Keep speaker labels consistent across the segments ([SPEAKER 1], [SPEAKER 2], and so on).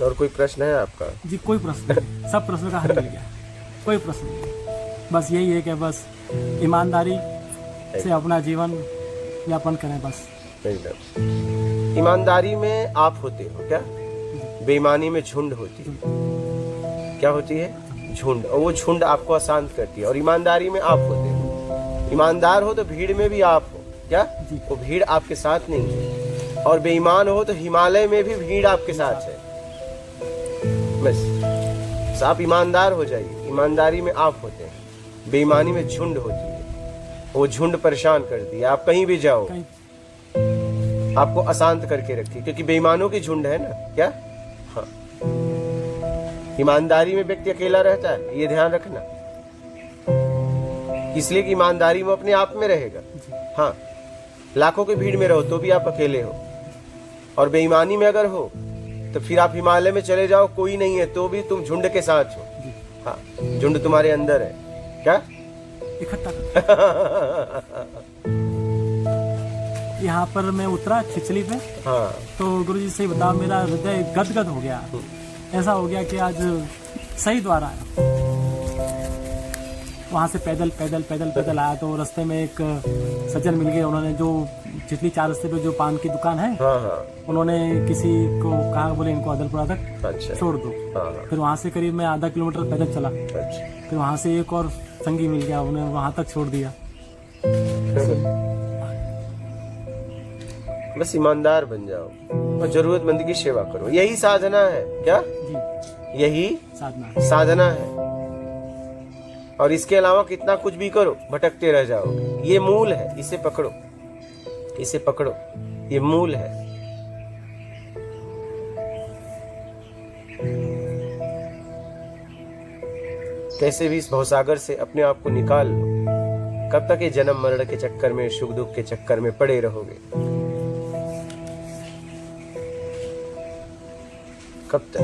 [SPEAKER 1] और कोई प्रश्न है आपका?
[SPEAKER 2] जी कोई प्रश्न नहीं, सब प्रश्नों का हल मिल गया, कोई प्रश्न नहीं। बस यही है कि बस ईमानदारी से अपना जीवन यापन करें बस।
[SPEAKER 1] एकदम। ईमानदारी में आप होते हो क्या? बेईमानी में झुंड होती है। क्या होती है? झुंड। और वो झुंड आपको अशांत करती है। और ईमानदारी में आप होते हो। ईमानदार हो तो भीड़ में भी आप हो क्या? वो भीड़ आपके साथ नहीं है। और बेईमान हो तो हिमालय में भी भीड़ आपके साथ है। बस आप ईमानदार हो जाइए। ईमानदारी में आप होते हैं, बेईमानी में झुंड होती है। वो झुंड परेशान करती है। आप कहीं भी जाओ आपको अशांत करके रखती है, क्योंकि बेईमानों की झुंड है ना। क्या? हाँ। ईमानदारी में व्यक्ति अकेला रहता है, ये ध्यान रखना। इसलिए कि ईमानदारी में अपने आप में रहेगा। हाँ, लाखों की भीड़ में रहो तो भी आप अकेले हो। और बेईमानी में अगर हो तो फिर आप हिमालय में चले जाओ, कोई नहीं है तो भी तुम झुंड के साथ हो। हाँ, झुंड तुम्हारे अंदर है। क्या?
[SPEAKER 2] इकट्ठा यहाँ पर मैं उतरा खिचड़ी पे।
[SPEAKER 1] हाँ।
[SPEAKER 2] तो गुरुजी से बता, मेरा हृदय गदगद हो गया। ऐसा हो गया कि आज सही द्वार आया। वहां से पैदल पैदल पैदल पैदल आया तो रास्ते में एक सज्जन मिल गए। उन्होंने जो चितली 4 रास्ते पे जो पान की दुकान है,
[SPEAKER 1] हाँ हाँ।
[SPEAKER 2] उन्होंने किसी को कहा, बोले इनको अदलपुरा तक
[SPEAKER 1] अच्छा।
[SPEAKER 2] छोड़ दो।
[SPEAKER 1] हाँ।
[SPEAKER 2] फिर वहां से करीब मैं आधा किलोमीटर पैदल चला।
[SPEAKER 1] अच्छा।
[SPEAKER 2] फिर वहां से एक और संगी मिल गया, उन्हें वहां तक छोड़ दिया।
[SPEAKER 1] बस ईमानदार बन जाओ और जरूरतमंद की सेवा करो। यही साधना है। क्या?
[SPEAKER 2] जी,
[SPEAKER 1] यही
[SPEAKER 2] साधना
[SPEAKER 1] है। और इसके अलावा कितना कुछ भी करो, भटकते रह जाओगे। ये मूल है, इसे पकड़ो, इसे पकड़ो, ये मूल है। कैसे भी इस भवसागर से अपने आप को निकाल लो। कब तक ये जन्म मरण के चक्कर में, सुख दुख के चक्कर में पड़े रहोगे? कब तक?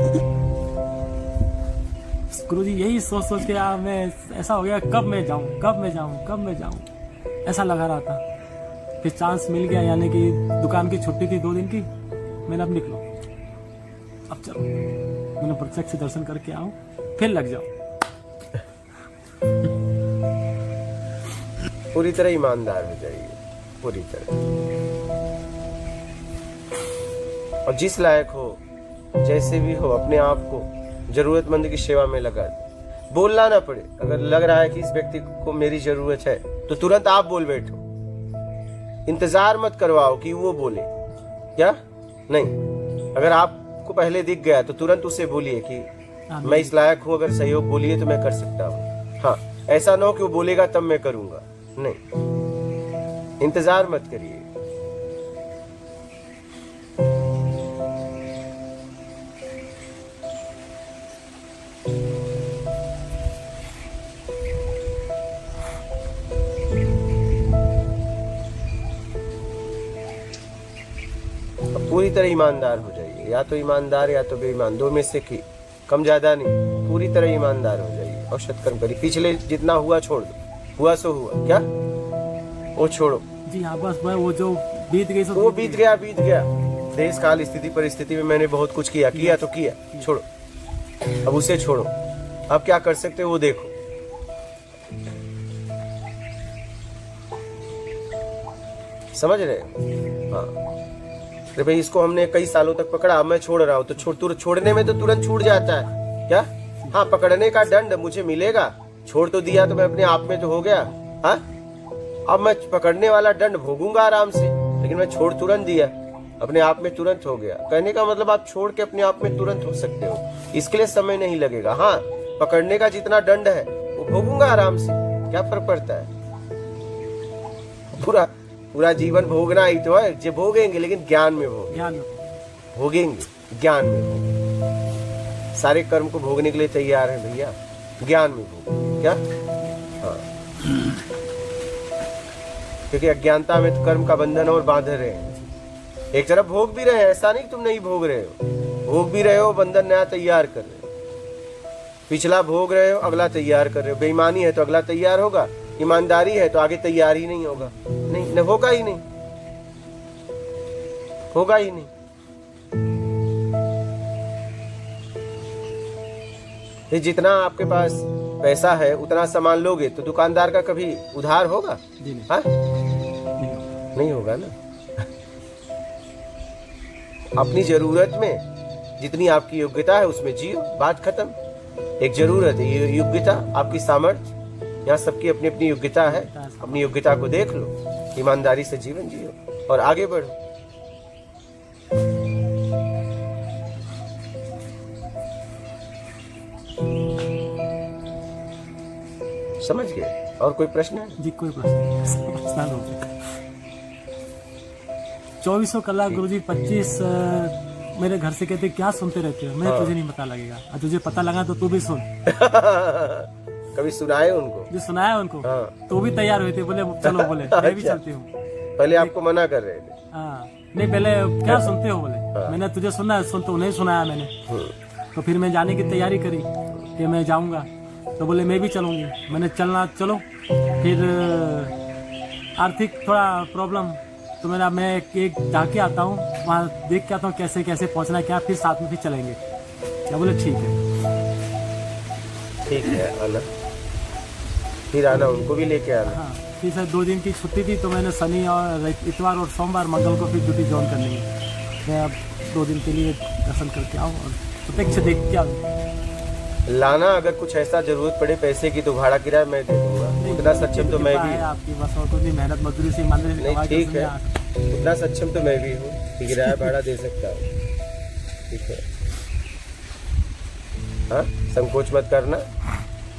[SPEAKER 2] गुरुजी यही सोच सोच के यार मैं ऐसा हो गया, कब मैं जाऊं, कब मैं जाऊं, कब मैं जाऊं, ऐसा लगा रहा था। फिर चांस मिल गया, यानी कि दुकान की छुट्टी थी 2 दिन की। मैंने अब निकलो, अब चलो। मैंने प्रत्यक्ष दर्शन करके आऊं, फिर लग जाओ।
[SPEAKER 1] पूरी तरह ईमानदार हो जाइए, पूरी तरह। और जिस लायक हो, जैसे भी हो, अपने आप को जरूरतमंद की सेवा में लगा दो। बोलना ना पड़े। अगर लग रहा है कि इस व्यक्ति को मेरी जरूरत है तो तुरंत आप बोल बैठो। इंतजार मत करवाओ कि वो बोले। क्या? नहीं, अगर आपको पहले दिख गया तो तुरंत उसे बोलिए कि मैं इस लायक हूं, अगर सहयोग बोलिए तो मैं कर सकता हूँ। हाँ, ऐसा ना हो कि वो बोलेगा तब मैं करूंगा। नहीं, इंतजार मत करिए। पूरी तरह ईमानदार हो जाइए। या तो ईमानदार या तो बेईमान, 2 में से की कम ज्यादा नहीं। पूरी तरह ईमानदार हो जाइए और सत्कर्म करिए। पिछले जितना हुआ छोड़ दो, हुआ सो हुआ। क्या? वो छोड़ो।
[SPEAKER 2] जी हाँ, बस वो जो बीत गई,
[SPEAKER 1] वो बीत गया, बीत गया। देश काल स्थिति परिस्थिति में मैंने बहुत कुछ किया तो किया, छोड़ो। अब उसे छोड़ो। अब क्या कर सकते हो वो देखो। समझ रहे हो? हाँ। अरे भाई, इसको हमने कई सालों तक पकड़ा, अब मैं छोड़ रहा हूँ तो छोड़ने में तो तुरंत छूट जाता है। क्या? हाँ, पकड़ने का दंड मुझे मिलेगा। छोड़ तो दिया तो मैं अपने आप में तो हो गया। हाँ, अब मैं पकड़ने वाला दंड भोगूंगा आराम से, लेकिन मैं छोड़ तुरंत दिया, अपने आप में तुरंत हो गया। कहने का मतलब आप छोड़ के अपने आप में तुरंत हो सकते हो। इसके लिए समय नहीं लगेगा। हाँ, पकड़ने का जितना दंड है वो भोगूंगा आराम से, क्या फर्क पड़ता है? पूरा जीवन भोगना ही तो है। जो भोगेंगे, लेकिन ज्ञान में भोगेंगे, ज्ञान में भोगेंगे। सारे कर्म को भोगने के लिए तैयार है भैया, ज्ञान में भोगेंगे। क्या? हाँ, क्योंकि अज्ञानता में तो कर्म का बंधन और बांध रहे हैं। एक तरफ भोग भी रहे हैं, ऐसा नहीं तुम नहीं भोग रहे हो, भोग भी रहे हो, बंधन नया तैयार कर रहे हो। पिछला भोग रहे हो, अगला तैयार कर रहे हो। बेईमानी है तो अगला तैयार होगा, ईमानदारी है तो आगे तैयार ही नहीं होगा। नहीं, न होगा ही नहीं, होगा ही नहीं। फिर जितना आपके पास पैसा है उतना सामान लोगे तो दुकानदार का कभी उधार होगा?
[SPEAKER 2] जी नहीं।
[SPEAKER 1] हाँ,
[SPEAKER 2] नहीं।
[SPEAKER 1] नहीं होगा ना। अपनी जरूरत में जितनी आपकी योग्यता है उसमें जियो, बात खत्म। एक जरूरत है, ये योग्यता आपकी सामर्थ्य, यहाँ सबकी अपनी अपनी योग्यता है। अपनी योग्यता को देख लो, ईमानदारी से जीवन जियो और आगे बढ़ो। समझ गए? और कोई प्रश्न है?
[SPEAKER 2] जी कोई प्रश्न नहीं। 24 कलाक गुरुजी 25 मेरे घर से कहते क्या सुनते रहते हो? मैं तुझे नहीं पता लगेगा, और तुझे पता लगा तो तू भी सुन।
[SPEAKER 1] कभी सुनाए उनको?
[SPEAKER 2] जो सुनाया उनको
[SPEAKER 1] हाँ।
[SPEAKER 2] तो भी तैयार हुए थे, बोले चलो, बोले मैं भी चलती हूँ।
[SPEAKER 1] पहले आपको मना कर रहे थे?
[SPEAKER 2] हाँ, नहीं पहले क्या सुनते हो बोले, मैंने तुझे सुना सुन तो नहीं सुनाया मैंने। तो फिर मैं जाने की तैयारी करी कि मैं जाऊंगा, तो बोले मैं भी चलूंगी। मैंने चलना चलो, फिर आर्थिक थोड़ा प्रॉब्लम, तो मैं एक जाके आता हूँ, वहाँ देख के आता हूँ कैसे कैसे पहुँचना क्या, फिर साथ में फिर चलेंगे। क्या बोले ठीक है।
[SPEAKER 1] ठीक है, आना, फिर आना, उनको भी लेके आना।
[SPEAKER 2] हाँ, फिर सर 2 दिन की छुट्टी थी, तो मैंने शनि और इतवार और सोमवार मंगल को फिर ड्यूटी ज्वाइन करनी है। मैं अब 2 दिन के लिए दर्शन करके आऊँ और प्रत्यक्ष देख के आऊँ।
[SPEAKER 1] लाना, अगर कुछ ऐसा जरूरत पड़े पैसे की तो भाड़ा किराया मैं दे दूंगा। उतना सक्षम तो मैं भी हूँ।
[SPEAKER 2] आपकी बस और कुछ नहीं, मेहनत मजदूरी से ईमानदारी से
[SPEAKER 1] नहीं,
[SPEAKER 2] कमा के
[SPEAKER 1] ठीक
[SPEAKER 2] उसमें
[SPEAKER 1] है, उतना सक्षम तो मैं भी हूँ कि किराया भाड़ा दे सकता हूँ। ठीक है, हाँ, संकोच मत करना,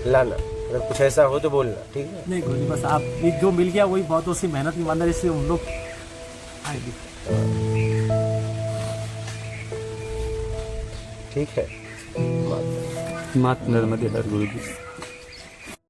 [SPEAKER 1] लाना, अगर कुछ ऐसा हो तो बोलना। ठीक है?
[SPEAKER 2] नहीं गुरुजी, बस आप जो मिल गया वही बहुत, उसी मेहनत ईमानदारी से हम लोग आएंगे।
[SPEAKER 1] ठीक है,
[SPEAKER 3] मात नर्मदे हर गुरुजी।